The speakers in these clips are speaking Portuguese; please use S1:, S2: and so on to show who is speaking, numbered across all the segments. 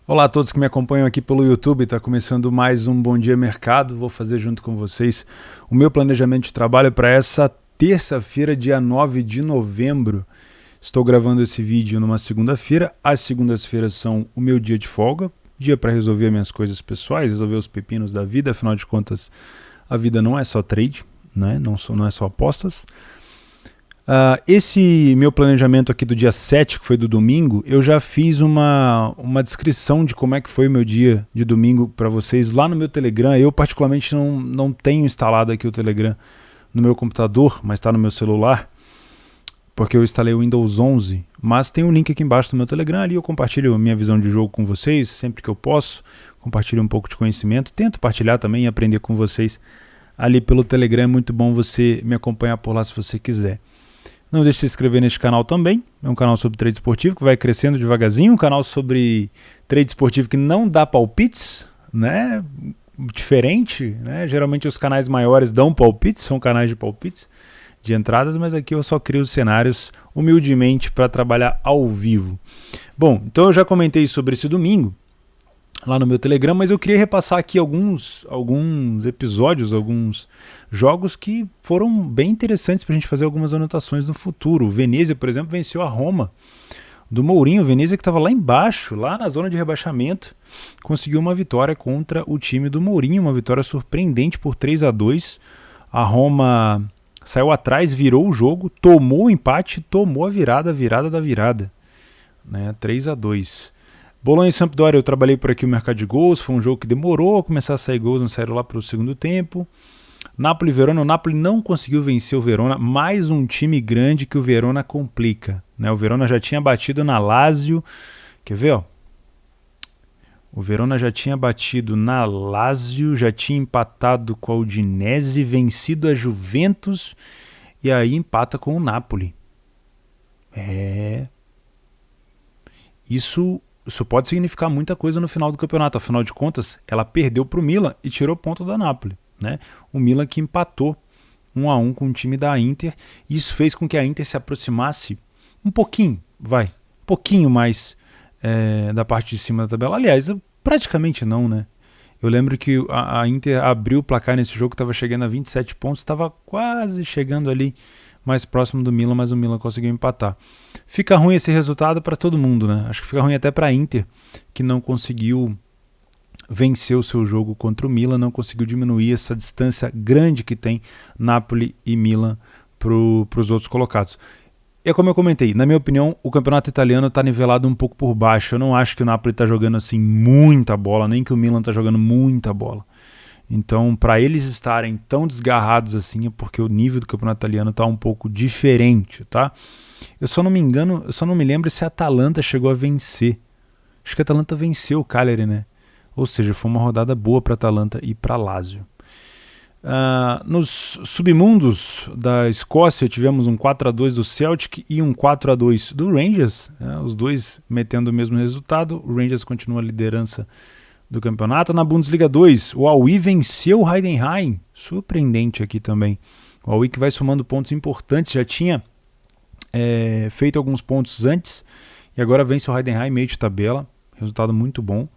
S1: Olá a todos que me acompanham aqui pelo YouTube, está começando mais um Bom Dia Mercado. Vou fazer junto com vocês o meu planejamento de trabalho para essa terça-feira, dia 9 de novembro. Estou gravando esse vídeo numa segunda-feira. As segundas-feiras são o meu dia de folga, dia para resolver minhas coisas pessoais, resolver os pepinos da vida. Afinal de contas, a vida não é só trade, né? Não é só apostas. Esse meu planejamento aqui do dia 7, que foi do domingo, eu já fiz uma descrição de como é que foi o meu dia de domingo para vocês lá no meu Telegram. Eu particularmente não tenho instalado aqui o Telegram no meu computador, mas está no meu celular, porque eu instalei o Windows 11, mas tem um link aqui embaixo do meu Telegram, ali eu compartilho a minha visão de jogo com vocês, sempre que eu posso, compartilho um pouco de conhecimento, tento partilhar também e aprender com vocês ali pelo Telegram. É muito bom você me acompanhar por lá se você quiser. Não deixe de se inscrever neste canal também, é um canal sobre trade esportivo que vai crescendo devagarzinho, um canal sobre trade esportivo que não dá palpites, né? Diferente, né? Geralmente os canais maiores dão palpites, são canais de palpites, de entradas, mas aqui eu só crio os cenários humildemente para trabalhar ao vivo. Bom, então eu já comentei sobre esse domingo lá no meu Telegram, mas eu queria repassar aqui alguns episódios, alguns jogos que foram bem interessantes para a gente fazer algumas anotações no futuro. O Venezia, por exemplo, venceu a Roma do Mourinho. O Venezia, que estava lá embaixo, lá na zona de rebaixamento, conseguiu uma vitória contra o time do Mourinho, uma vitória surpreendente por 3-2. A Roma saiu atrás, virou o jogo, tomou o empate, tomou a virada da virada, né? 3-2. Bolonha e Sampdoria, eu trabalhei por aqui o mercado de gols, foi um jogo que demorou a começar a sair gols, não saíram lá para o segundo tempo. Napoli e Verona, o Napoli não conseguiu vencer o Verona, mais um time grande que o Verona complica, né? O Verona já tinha batido na Lazio, quer ver, ó? O Verona já tinha batido na Lazio, já tinha empatado com a Udinese, vencido a Juventus e aí empata com o Napoli. Isso pode significar muita coisa no final do campeonato. Afinal de contas, ela perdeu para o Milan e tirou ponto da Napoli, né? O Milan que empatou 1-1 com o time da Inter. Isso fez com que a Inter se aproximasse um pouquinho mais da parte de cima da tabela. Aliás, praticamente não, né? Eu lembro que a Inter abriu o placar nesse jogo, estava chegando a 27 pontos, estava quase chegando ali mais próximo do Milan, mas o Milan conseguiu empatar. Fica ruim esse resultado para todo mundo, né? Acho que fica ruim até para a Inter, que não conseguiu vencer o seu jogo contra o Milan, não conseguiu diminuir essa distância grande que tem Napoli e Milan para os outros colocados. É como eu comentei, na minha opinião, o campeonato italiano está nivelado um pouco por baixo. Eu não acho que o Napoli está jogando assim muita bola, nem que o Milan está jogando muita bola. Então, para eles estarem tão desgarrados assim, é porque o nível do campeonato italiano está um pouco diferente, tá? Eu só não me lembro se a Atalanta chegou a vencer. Acho que a Atalanta venceu o Cagliari, né? Ou seja, foi uma rodada boa para a Atalanta e para a Lazio. Nos submundos da Escócia, tivemos um 4-2 do Celtic e um 4-2 do Rangers, os dois metendo o mesmo resultado. O Rangers continua a liderança do campeonato. Na Bundesliga 2, o Aui venceu o Heidenheim, surpreendente aqui também. O Aui que vai somando pontos importantes, já tinha feito alguns pontos antes e agora vence o Heidenheim meio de tabela, resultado muito bom.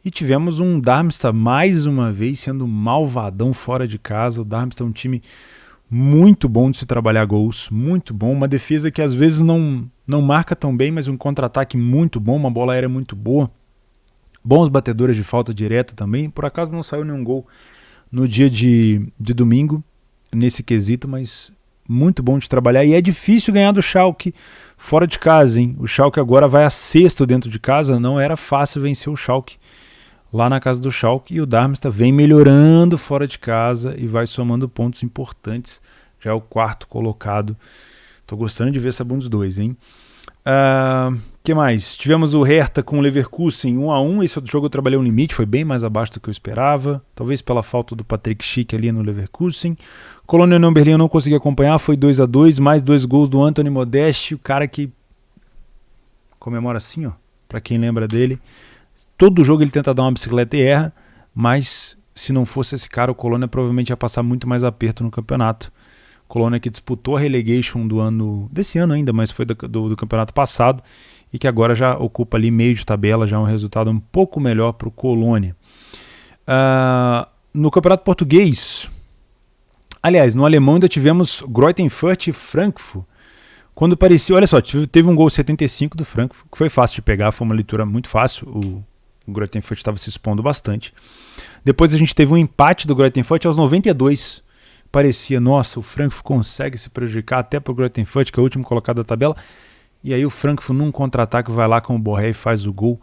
S1: E tivemos um Darmstadt mais uma vez sendo malvadão fora de casa. O Darmstadt é um time muito bom de se trabalhar gols, muito bom, uma defesa que às vezes não marca tão bem, mas um contra-ataque muito bom, uma bola aérea muito boa. Bons batedores de falta direta também. Por acaso não saiu nenhum gol no dia de domingo, nesse quesito, mas muito bom de trabalhar. E é difícil ganhar do Schalke fora de casa, hein? O Schalke agora vai a sexto dentro de casa. Não era fácil vencer o Schalke lá na casa do Schalke. E o Darmstadt vem melhorando fora de casa e vai somando pontos importantes. Já é o quarto colocado. Tô gostando de ver essa Bundes 2, hein? Que mais? Tivemos o Hertha com o Leverkusen 1-1. Esse jogo eu trabalhei um limite, foi bem mais abaixo do que eu esperava, talvez pela falta do Patrick Schick ali no Leverkusen. Colônia União Berlim eu não consegui acompanhar, foi 2-2, mais 2 gols do Anthony Modeste, o cara que comemora assim, ó, pra quem lembra dele. Todo jogo ele tenta dar uma bicicleta e erra, mas se não fosse esse cara, o Colônia provavelmente ia passar muito mais aperto no campeonato. Colônia que disputou a relegation desse ano ainda, mas foi do campeonato passado e que agora já ocupa ali meio de tabela, já é um resultado um pouco melhor para o Colônia. No Campeonato Português, aliás, no alemão ainda tivemos Greuther Fürth e Frankfurt. Quando parecia, olha só, teve um gol 75 do Frankfurt, que foi fácil de pegar, foi uma leitura muito fácil, o Greuther Fürth estava se expondo bastante. Depois a gente teve um empate do Greuther Fürth aos 92, parecia, nossa, o Frankfurt consegue se prejudicar até para o Greuther Fürth, que é o último colocado da tabela, e aí o Frankfurt num contra-ataque vai lá com o Borré e faz o gol.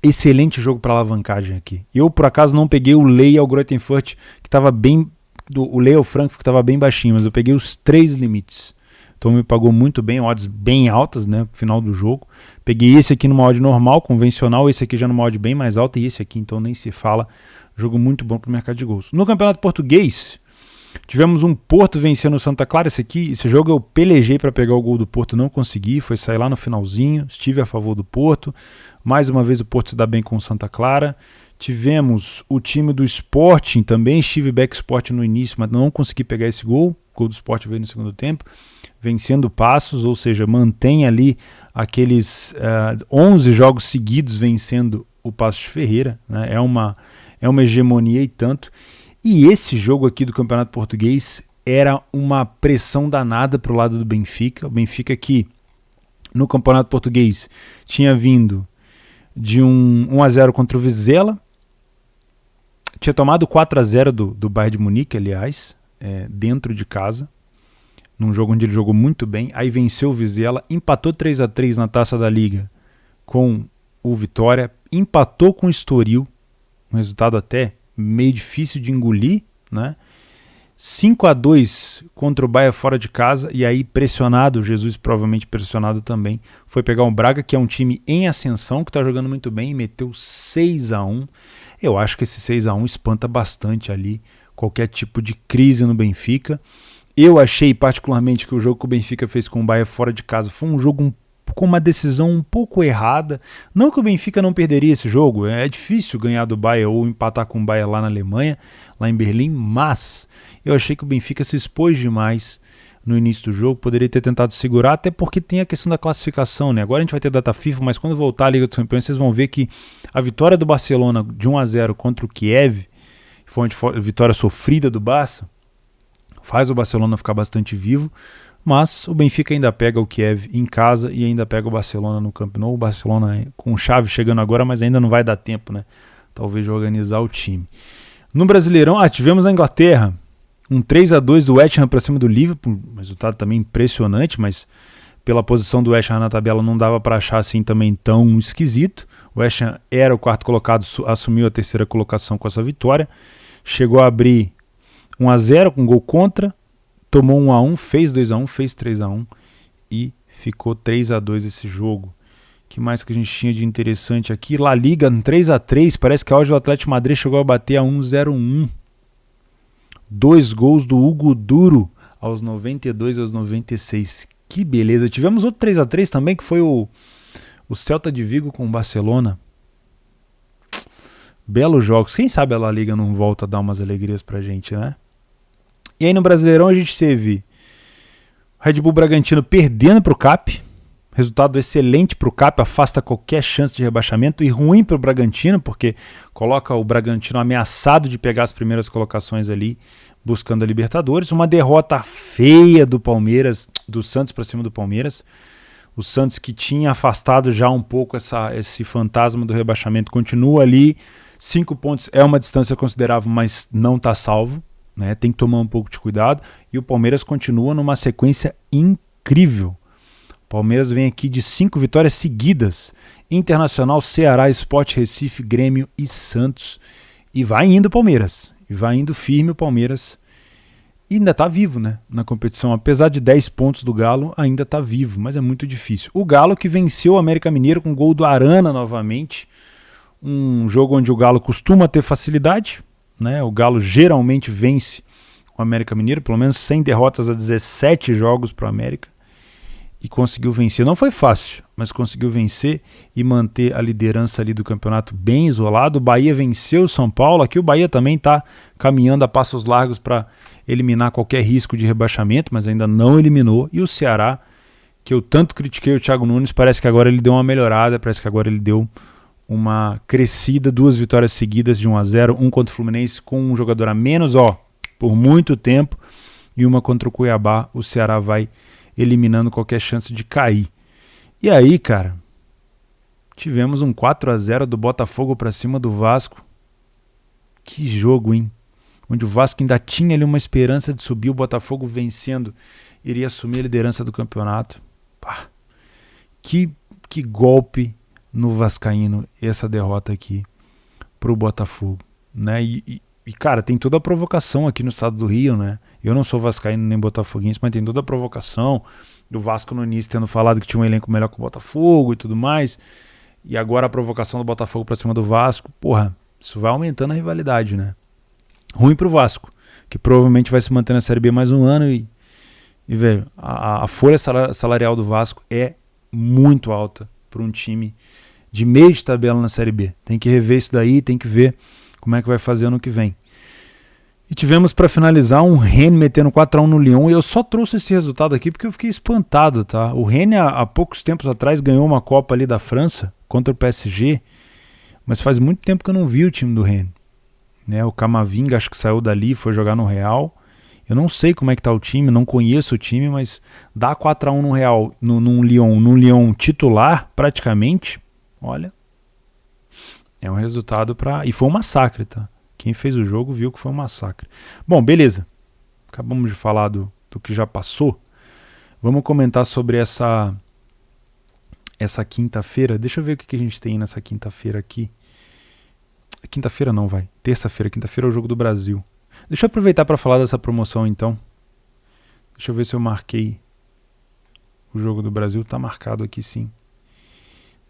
S1: Excelente jogo para alavancagem aqui. Eu, por acaso, não peguei o Lei ao Greuther Fürth, que estava bem, o Lei ao Frankfurt que estava bem baixinho, mas eu peguei os 3 limites. Então me pagou muito bem, odds bem altas, né, no final do jogo. Peguei esse aqui numa odd normal, convencional, esse aqui já numa odd bem mais alta, e esse aqui então nem se fala. Jogo muito bom para o mercado de gols. No Campeonato Português, tivemos um Porto vencendo o Santa Clara. Esse jogo eu pelejei para pegar o gol do Porto, não consegui, foi sair lá no finalzinho, estive a favor do Porto. Mais uma vez o Porto se dá bem com o Santa Clara. Tivemos o time do Sporting, também estive back Sporting no início, mas não consegui pegar esse gol. O gol do Sporting veio no segundo tempo, vencendo Passos, ou seja, mantém ali aqueles 11 jogos seguidos vencendo o Passos de Ferreira, né? É uma hegemonia e tanto. E esse jogo aqui do Campeonato Português era uma pressão danada para o lado do Benfica. O Benfica que no Campeonato Português tinha vindo de um 1-0 contra o Vizela, tinha tomado 4-0 do Bayern de Munique, aliás, dentro de casa, num jogo onde ele jogou muito bem, aí venceu o Vizela, empatou 3-3 na Taça da Liga com o Vitória, empatou com o Estoril, um resultado até meio difícil de engolir, né? 5-2 contra o Bahia fora de casa, e aí pressionado, Jesus provavelmente pressionado também, foi pegar o Braga, que é um time em ascensão, que está jogando muito bem, e meteu 6-1. Eu acho que esse 6-1 espanta bastante ali qualquer tipo de crise no Benfica. Eu achei particularmente que o jogo que o Benfica fez com o Bahia fora de casa foi um jogo com uma decisão um pouco errada. Não que o Benfica não perderia esse jogo, é difícil ganhar do Bahia ou empatar com o Bahia lá na Alemanha, lá em Berlim, mas eu achei que o Benfica se expôs demais no início do jogo, poderia ter tentado segurar, até porque tem a questão da classificação, né? Agora a gente vai ter data FIFA, mas quando voltar à Liga dos Campeões, vocês vão ver que a vitória do Barcelona de 1-0 contra o Kiev, foi uma vitória sofrida do Barça, faz o Barcelona ficar bastante vivo, mas o Benfica ainda pega o Kiev em casa e ainda pega o Barcelona no Camp Nou. O Barcelona com chave chegando agora, mas ainda não vai dar tempo, né? Talvez de organizar o time. No Brasileirão, tivemos na Inglaterra um 3-2 do West Ham para cima do Liverpool, um resultado também impressionante, mas pela posição do West Ham na tabela não dava para achar assim também tão esquisito. O West Ham era o quarto colocado, assumiu a terceira colocação com essa vitória, chegou a abrir 1-0 com gol contra, tomou 1-1, fez 2-1, fez 3-1 e ficou 3-2 esse jogo. O que mais que a gente tinha de interessante aqui? La Liga 3-3, parece que hoje o Atlético Madrid chegou a bater a 1-0-1. 2 gols do Hugo Duro aos 92 e aos 96. Que beleza. Tivemos outro 3-3 também, que foi o Celta de Vigo com o Barcelona. Belos jogos. Quem sabe a La Liga não volta a dar umas alegrias pra gente, né? E aí no Brasileirão a gente teve Red Bull Bragantino perdendo pro CAP. Resultado excelente pro CAP, afasta qualquer chance de rebaixamento, e ruim pro Bragantino, porque coloca o Bragantino ameaçado de pegar as primeiras colocações ali, buscando a Libertadores. Uma derrota feia do Palmeiras, do Santos para cima do Palmeiras. O Santos, que tinha afastado já um pouco esse fantasma do rebaixamento, continua ali. 5 pontos é uma distância considerável, mas não está salvo, né? Tem que tomar um pouco de cuidado. E o Palmeiras continua numa sequência incrível. O Palmeiras vem aqui de 5 vitórias seguidas. Internacional, Ceará, Sport Recife, Grêmio e Santos. E vai indo o Palmeiras. E vai indo firme o Palmeiras. E ainda está vivo, né, na competição. Apesar de 10 pontos do Galo, ainda está vivo. Mas é muito difícil. O Galo que venceu o América Mineiro com gol do Arana novamente. Um jogo onde o Galo costuma ter facilidade, né? O Galo geralmente vence o América Mineiro. Pelo menos 100 derrotas a 17 jogos para o América. E conseguiu vencer. Não foi fácil, mas conseguiu vencer e manter a liderança ali do campeonato bem isolado. O Bahia venceu o São Paulo. Aqui o Bahia também está caminhando a passos largos para eliminar qualquer risco de rebaixamento, mas ainda não eliminou. E o Ceará, que eu tanto critiquei o Thiago Nunes, parece que agora ele deu uma melhorada, parece que agora ele deu uma crescida, 2 vitórias seguidas de 1-0, um contra o Fluminense com um jogador a menos, por muito tempo, e uma contra o Cuiabá. O Ceará vai eliminando qualquer chance de cair. E aí, cara, tivemos um 4-0 do Botafogo para cima do Vasco. Que jogo, hein? Onde o Vasco ainda tinha ali uma esperança de subir, o Botafogo vencendo, iria assumir a liderança do campeonato. Pá, que golpe no vascaíno essa derrota aqui pro Botafogo, né? E cara, tem toda a provocação aqui no estado do Rio, né? Eu não sou vascaíno nem botafoguense, mas tem toda a provocação do Vasco no início tendo falado que tinha um elenco melhor que o Botafogo e tudo mais, e agora a provocação do Botafogo pra cima do Vasco. Porra, isso vai aumentando a rivalidade, né? Ruim pro Vasco, que provavelmente vai se manter na Série B mais um ano e velho, a folha salarial do Vasco é muito alta para um time de meio de tabela na Série B. Tem que rever isso daí, tem que ver como é que vai fazer ano que vem. E tivemos para finalizar um Rennes metendo 4-1 no Lyon, e eu só trouxe esse resultado aqui porque eu fiquei espantado, tá? O Rennes há poucos tempos atrás ganhou uma Copa ali da França contra o PSG, mas faz muito tempo que eu não vi o time do Rennes, né? O Camavinga acho que saiu dali, foi jogar no Real. Eu não sei como é que tá o time, não conheço o time, mas dá 4-1 no Real, num Lyon titular, praticamente, olha, é um resultado para... E foi um massacre, tá? Quem fez o jogo viu que foi um massacre. Bom, beleza. Acabamos de falar do que já passou. Vamos comentar sobre essa quinta-feira. Deixa eu ver o que a gente tem nessa quinta-feira aqui. Quinta-feira não, vai. Terça-feira. Quinta-feira é o Jogo do Brasil. Deixa eu aproveitar para falar dessa promoção, então. Deixa eu ver se eu marquei o Jogo do Brasil. Tá marcado aqui, sim.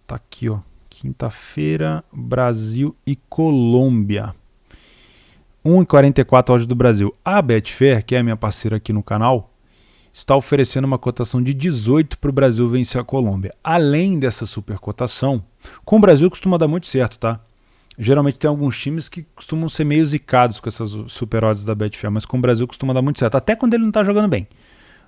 S1: Tá aqui, ó. Quinta-feira, Brasil e Colômbia. 1,44 odds do Brasil. A Betfair, que é a minha parceira aqui no canal, está oferecendo uma cotação de 18 para o Brasil vencer a Colômbia. Além dessa super cotação, com o Brasil costuma dar muito certo, tá? Geralmente tem alguns times que costumam ser meio zicados com essas super odds da Betfair, mas com o Brasil costuma dar muito certo. Até quando ele não está jogando bem.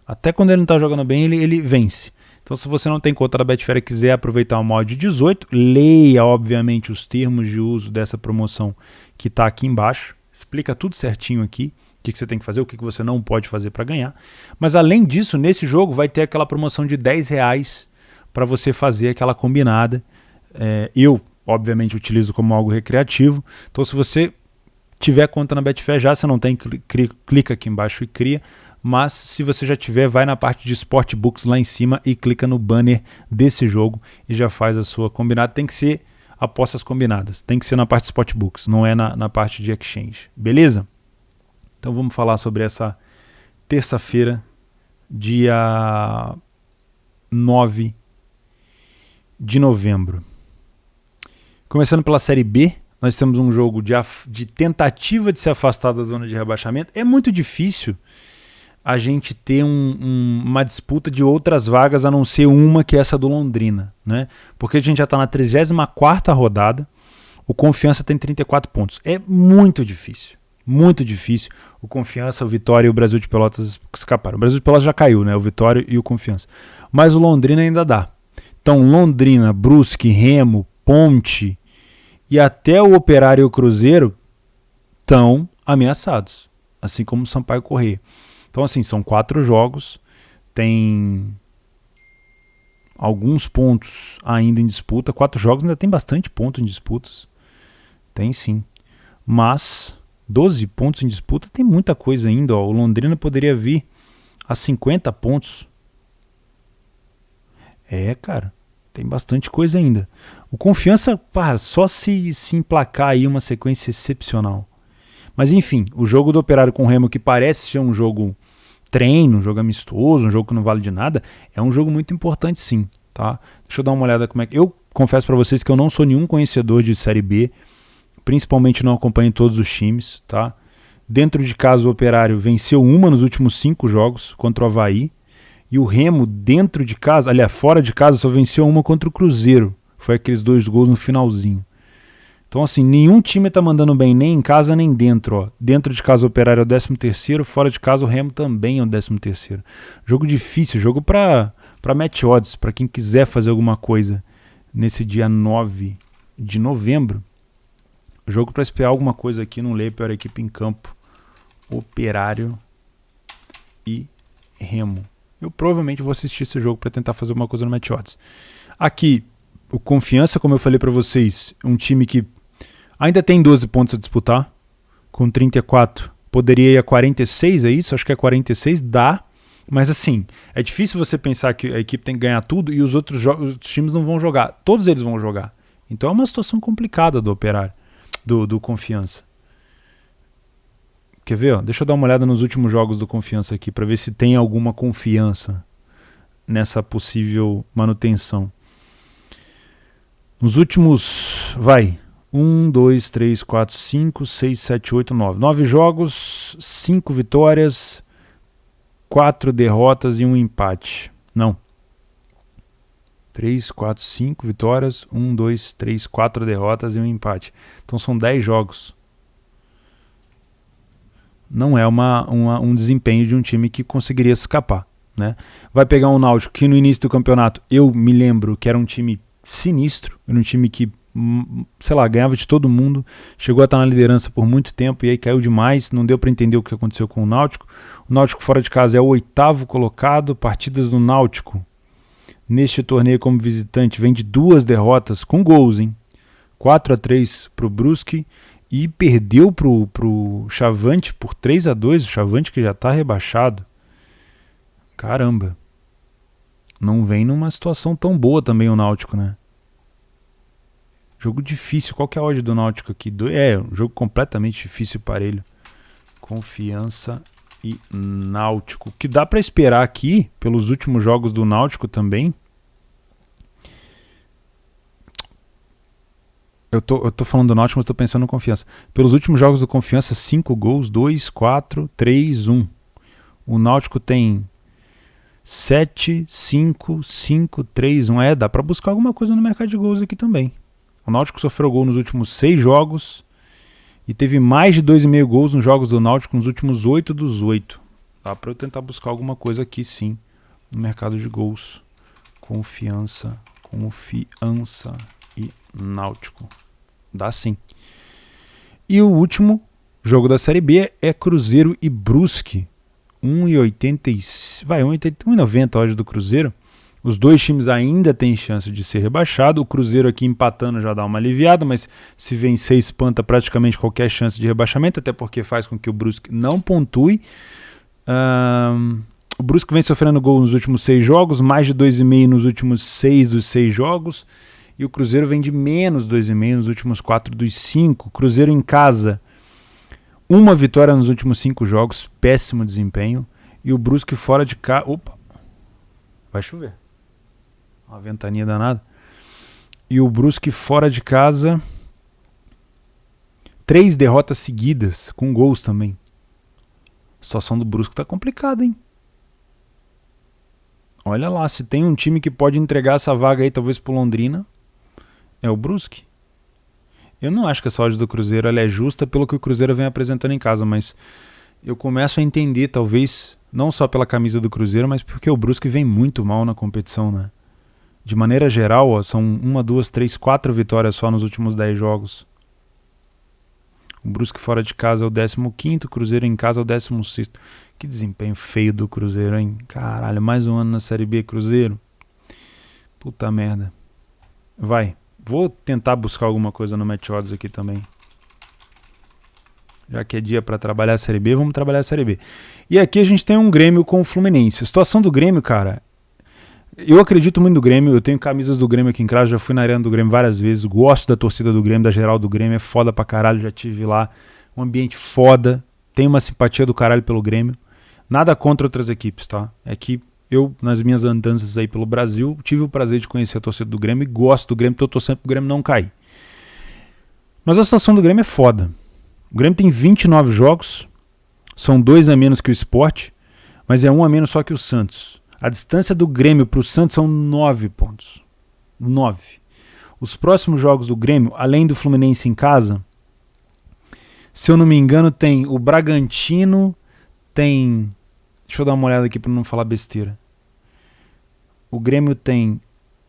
S1: Até quando ele não está jogando bem, ele vence. Então, se você não tem conta da Betfair e quiser aproveitar uma odd de 18, leia, obviamente, os termos de uso dessa promoção que está aqui embaixo. Explica tudo certinho aqui. O que você tem que fazer, o que você não pode fazer para ganhar. Mas, além disso, nesse jogo vai ter aquela promoção de R$10 para você fazer aquela combinada. Eu, obviamente, utilizo como algo recreativo. Então, se você tiver conta na Betfair já, você não tem, clica aqui embaixo e cria. Mas se você já tiver, vai na parte de Sportbooks lá em cima e clica no banner desse jogo e já faz a sua combinada. Tem que ser apostas combinadas, tem que ser na parte de Sportbooks, não é na parte de Exchange. Beleza? Então vamos falar sobre essa terça-feira, dia 9 de novembro. Começando pela Série B, nós temos um jogo de tentativa de se afastar da zona de rebaixamento. É muito difícil a gente ter uma disputa de outras vagas a não ser uma, que é essa do Londrina, né? Porque a gente já está na 34ª rodada, o Confiança tem 34 pontos. É muito difícil o Confiança, o Vitória e o Brasil de Pelotas escaparam. O Brasil de Pelotas já caiu, né? O Vitória e o Confiança. Mas o Londrina ainda dá. Então Londrina, Brusque, Remo, Ponte e até o Operário e o Cruzeiro estão ameaçados, assim como o Sampaio Corrêa. Então, assim, são 4 jogos, tem alguns pontos ainda em disputa. 4 jogos ainda tem bastante ponto em disputas. Tem sim. Mas 12 pontos em disputa tem muita coisa ainda. Ó. O Londrina poderia vir a 50 pontos. Cara, tem bastante coisa ainda. O Confiança, só se emplacar aí uma sequência excepcional. Mas enfim, o jogo do Operário com o Remo, que parece ser um jogo treino, um jogo amistoso, um jogo que não vale de nada, é um jogo muito importante sim, tá? Deixa eu dar uma olhada como é que... Eu confesso para vocês que eu não sou nenhum conhecedor de Série B, principalmente não acompanho todos os times, tá? Dentro de casa o Operário venceu uma nos últimos 5 jogos contra o Avaí, e o Remo dentro de casa, aliás, fora de casa só venceu uma contra o Cruzeiro, foi aqueles 2 gols no finalzinho. Então, assim, nenhum time tá mandando bem nem em casa nem dentro. Ó. Dentro de casa o Operário é o 13º, fora de casa o Remo também é o 13º. Jogo difícil, jogo pra Para match odds, para quem quiser fazer alguma coisa nesse dia 9 de novembro, jogo para espiar alguma coisa aqui, não leio, pior equipe em campo, Operário e Remo. Eu provavelmente vou assistir esse jogo para tentar fazer alguma coisa no match odds. Aqui, o Confiança, como eu falei para vocês, um time que ainda tem 12 pontos a disputar, com 34, poderia ir a 46, é isso? Acho que é 46, dá. Mas assim, é difícil você pensar que a equipe tem que ganhar tudo e os outros times não vão jogar. Todos eles vão jogar. Então é uma situação complicada do Operário, do Confiança. Quer ver? Ó? Deixa eu dar uma olhada nos últimos jogos do Confiança aqui, para ver se tem alguma confiança nessa possível manutenção. Nos últimos... 1, 2, 3, 4, 5, 6, 7, 8, 9. 9 jogos, 5 vitórias, 4 derrotas e 1 empate. Não. 3, 4, 5 vitórias, 1, 2, 3, 4 derrotas e 1 empate. Então são 10 jogos. Não é um desempenho de um time que conseguiria escapar, né? Vai pegar um Náutico que no início do campeonato eu me lembro que era um time sinistro, era um time que, sei lá, ganhava de todo mundo, chegou a estar na liderança por muito tempo e aí caiu demais, não deu para entender o que aconteceu com o Náutico. O Náutico fora de casa é o 8º colocado, partidas do Náutico neste torneio como visitante vem de 2 derrotas com gols, hein? 4-3 pro Brusque e perdeu pro Chavante por 3-2, o Chavante que já está rebaixado. Caramba, não vem numa situação tão boa também o Náutico, né? Jogo difícil. Qual que é a odd do Náutico aqui? Um jogo completamente difícil e parelho. Confiança e Náutico. O que dá para esperar aqui, pelos últimos jogos do Náutico também... Eu tô falando do Náutico, mas tô pensando no Confiança. Pelos últimos jogos do Confiança, 5 gols, 2, 4, 3, 1. O Náutico tem 7, 5, 5, 3, 1. Dá para buscar alguma coisa no mercado de gols aqui também. O Náutico sofreu gol nos últimos 6 jogos e teve mais de 2,5 gols nos jogos do Náutico nos últimos 8 dos 8. Dá para eu tentar buscar alguma coisa aqui sim, no mercado de gols. Confiança e Náutico. Dá sim. E o último jogo da Série B é Cruzeiro e Brusque. 1,90 hoje do Cruzeiro. Os dois times ainda têm chance de ser rebaixado. O Cruzeiro aqui empatando já dá uma aliviada, mas se vencer espanta praticamente qualquer chance de rebaixamento, até porque faz com que o Brusque não pontue. O Brusque vem sofrendo gol nos últimos 6 jogos, mais de 2,5 nos últimos 6 dos 6 jogos. E o Cruzeiro vem de menos 2,5 nos últimos 4 dos 5. Cruzeiro em casa, 1 vitória nos últimos 5 jogos, péssimo desempenho. E o Brusque fora de casa... Opa, vai chover. Uma ventania danada. E o Brusque fora de casa, 3 derrotas seguidas, com gols também. A situação do Brusque tá complicada, hein? Olha lá, se tem um time que pode entregar essa vaga aí, talvez pro Londrina, é o Brusque. Eu não acho que essa odd do Cruzeiro ela é justa pelo que o Cruzeiro vem apresentando em casa, mas eu começo a entender, talvez, não só pela camisa do Cruzeiro, mas porque o Brusque vem muito mal na competição, né? De maneira geral, ó, são 1, 2, 3, 4 vitórias só nos últimos 10 jogos. O Brusque fora de casa é o 15º, o Cruzeiro em casa é o 16º. Que desempenho feio do Cruzeiro, hein? Caralho, mais um ano na Série B, Cruzeiro. Puta merda. Vai. Vou tentar buscar alguma coisa no Match Odds aqui também. Já que é dia para trabalhar a Série B, vamos trabalhar a Série B. E aqui a gente tem um Grêmio com o Fluminense. A situação do Grêmio, cara... Eu acredito muito no Grêmio, eu tenho camisas do Grêmio aqui em casa, já fui na arena do Grêmio várias vezes, gosto da torcida do Grêmio, da geral do Grêmio, é foda pra caralho, já tive lá, um ambiente foda, tenho uma simpatia do caralho pelo Grêmio, nada contra outras equipes, tá? É que eu, nas minhas andanças aí pelo Brasil, tive o prazer de conhecer a torcida do Grêmio e gosto do Grêmio, tô torcendo pro Grêmio não cair. Mas a situação do Grêmio é foda. O Grêmio tem 29 jogos, são 2 a menos que o Sport, mas é 1 a menos só que o Santos. A distância do Grêmio para o Santos são 9 pontos. 9. Os próximos jogos do Grêmio, além do Fluminense em casa, se eu não me engano, tem o Bragantino, tem... Deixa eu dar uma olhada aqui para não falar besteira. o Grêmio tem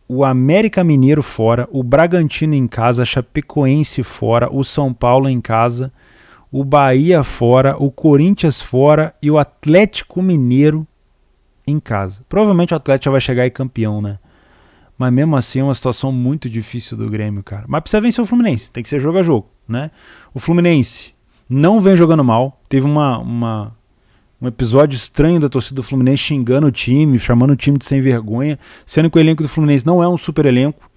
S1: o América Mineiro fora, o Bragantino em casa, a Chapecoense fora, o São Paulo em casa, o Bahia fora, o Corinthians fora e o Atlético Mineiro em casa. Provavelmente o Atlético já vai chegar aí campeão, né? Mas mesmo assim é uma situação muito difícil do Grêmio, cara. Mas precisa vencer o Fluminense, tem que ser jogo a jogo, né? O Fluminense não vem jogando mal, teve um episódio estranho da torcida do Fluminense xingando o time, chamando o time de sem vergonha, sendo que o elenco do Fluminense não é um super elenco.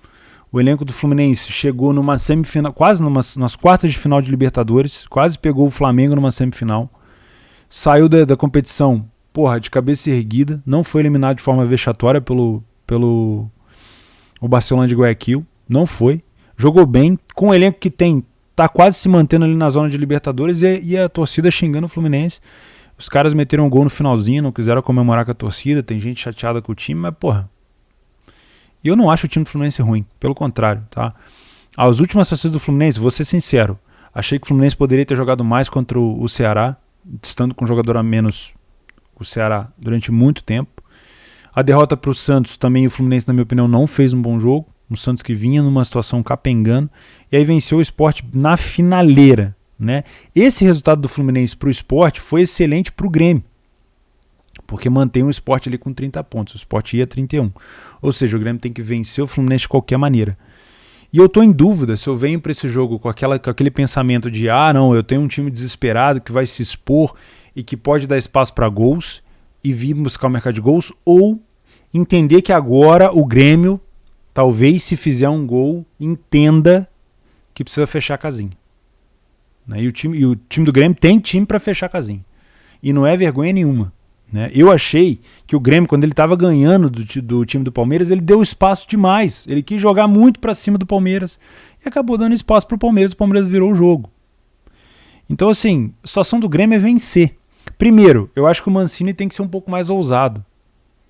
S1: O elenco do Fluminense chegou numa semifinal, quase nas quartas de final de Libertadores, quase pegou o Flamengo numa semifinal, saiu da competição, de cabeça erguida, não foi eliminado de forma vexatória pelo o Barcelona de Guayaquil, não foi, jogou bem, com o elenco que tá quase se mantendo ali na zona de Libertadores e a torcida xingando o Fluminense. Os caras meteram um gol no finalzinho, não quiseram comemorar com a torcida, tem gente chateada com o time, mas eu não acho o time do Fluminense ruim, pelo contrário, tá? As últimas partidas do Fluminense, vou ser sincero, achei que o Fluminense poderia ter jogado mais contra o Ceará, estando com um jogador a menos o Ceará durante muito tempo. A derrota para o Santos também, o Fluminense, na minha opinião, não fez um bom jogo. Um Santos que vinha numa situação capengando. E aí venceu o Sport na finaleira, né? Esse resultado do Fluminense para o Sport foi excelente para o Grêmio. Porque mantém o Sport ali com 30 pontos. O Sport ia 31. Ou seja, o Grêmio tem que vencer o Fluminense de qualquer maneira. E eu estou em dúvida se eu venho para esse jogo com aquele pensamento de não, eu tenho um time desesperado que vai se expor e que pode dar espaço para gols e vir buscar o mercado de gols, ou entender que agora o Grêmio, talvez se fizer um gol, entenda que precisa fechar a casinha. Né? E o time do Grêmio tem time para fechar a casinha. E não é vergonha nenhuma. Né? Eu achei que o Grêmio, quando ele estava ganhando do time do Palmeiras, ele deu espaço demais. Ele quis jogar muito para cima do Palmeiras e acabou dando espaço para o Palmeiras virou o jogo. Então, assim, a situação do Grêmio é vencer. Primeiro, eu acho que o Mancini tem que ser um pouco mais ousado.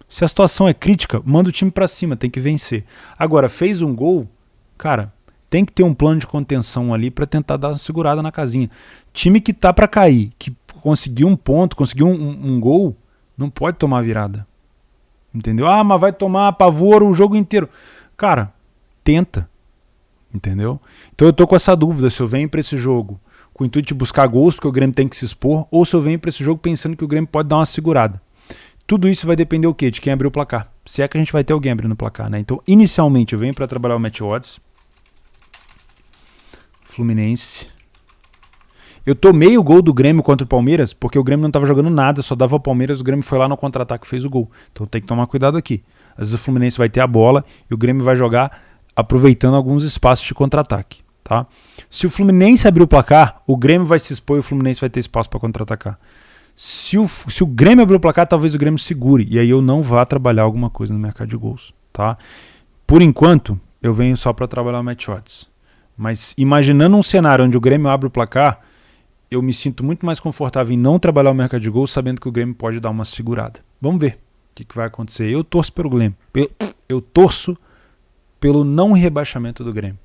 S1: Se a situação é crítica, manda o time pra cima, tem que vencer. Agora, fez um gol, cara, tem que ter um plano de contenção ali pra tentar dar uma segurada na casinha. Time que tá pra cair, que conseguiu um ponto, conseguiu um gol, não pode tomar virada. Entendeu? Mas vai tomar apavoro o jogo inteiro. Cara, tenta. Entendeu? Então eu tô com essa dúvida se eu venho pra esse jogo com o intuito de buscar gols, porque o Grêmio tem que se expor, ou se eu venho pra esse jogo pensando que o Grêmio pode dar uma segurada. Tudo isso vai depender o quê? De quem abrir o placar. Se é que a gente vai ter alguém abrindo o placar, né? Então, inicialmente, eu venho para trabalhar o match odds. Fluminense. Eu tomei o gol do Grêmio contra o Palmeiras, porque o Grêmio não estava jogando nada, só dava o Palmeiras, o Grêmio foi lá no contra-ataque e fez o gol. Então tem que tomar cuidado aqui. Às vezes o Fluminense vai ter a bola e o Grêmio vai jogar aproveitando alguns espaços de contra-ataque. Tá? Se o Fluminense abrir o placar, o Grêmio vai se expor e o Fluminense vai ter espaço para contra-atacar. Se o Grêmio abrir o placar, talvez o Grêmio segure. E aí eu não vá trabalhar alguma coisa no mercado de gols. Tá? Por enquanto, eu venho só para trabalhar o match odds. Mas imaginando um cenário onde o Grêmio abre o placar, eu me sinto muito mais confortável em não trabalhar o mercado de gols, sabendo que o Grêmio pode dar uma segurada. Vamos ver o que vai acontecer. Eu torço pelo Grêmio. Eu torço pelo não rebaixamento do Grêmio.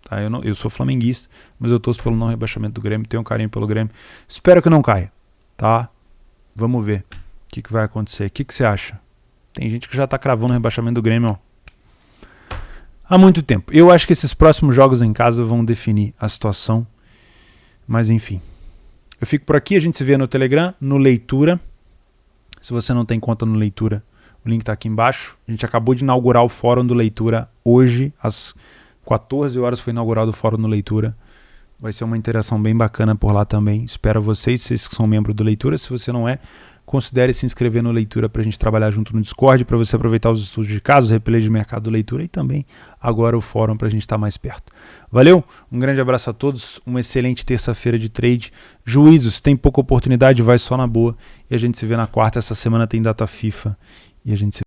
S1: Tá? Eu sou flamenguista, mas eu torço pelo não rebaixamento do Grêmio, tenho um carinho pelo Grêmio. Espero que não caia. Tá? Vamos ver o que vai acontecer. O que você acha? Tem gente que já está cravando o rebaixamento do Grêmio há muito tempo. Eu acho que esses próximos jogos em casa vão definir a situação. Mas enfim. Eu fico por aqui, a gente se vê no Telegram, no Leitura. Se você não tem conta no Leitura, o link está aqui embaixo. A gente acabou de inaugurar o Fórum do Leitura hoje, às 14 horas foi inaugurado o Fórum do Leitura. Vai ser uma interação bem bacana por lá também. Espero vocês que são membros do Leitura. Se você não é, considere se inscrever no Leitura para a gente trabalhar junto no Discord, para você aproveitar os estudos de caso, replay de mercado do Leitura e também agora o fórum para a gente estar mais perto. Valeu? Um grande abraço a todos, uma excelente terça-feira de trade. Juízos, tem pouca oportunidade, vai só na boa. E a gente se vê na quarta. Essa semana tem data FIFA e a gente se